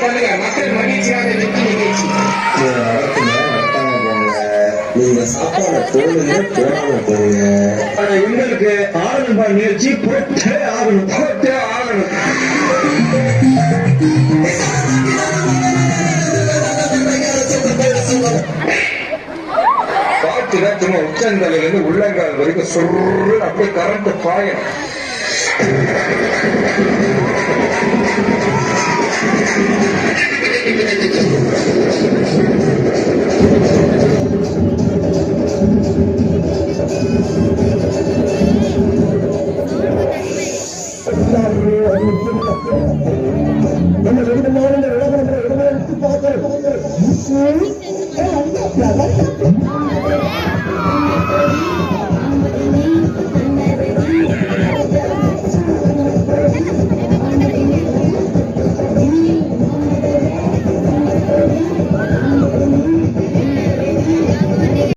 பண்ணுங்க, மக்கள் மகிழ்ச்சியாக வெற்றி நிகழ்ச்சி. நீங்க சாப்பாடு போடுங்க, போடாம போடுங்க. எங்களுக்கு ஆரம்ப நிகழ்ச்சி போட்டே ஆகணும், போட்டே ஆகணும். பாட்டுதான் சும்மா உச்சந்தலையில இருந்து உள்ளங்கால் வரைக்கும் சொல்லு அப்படியே கரண்ட் பாயம்.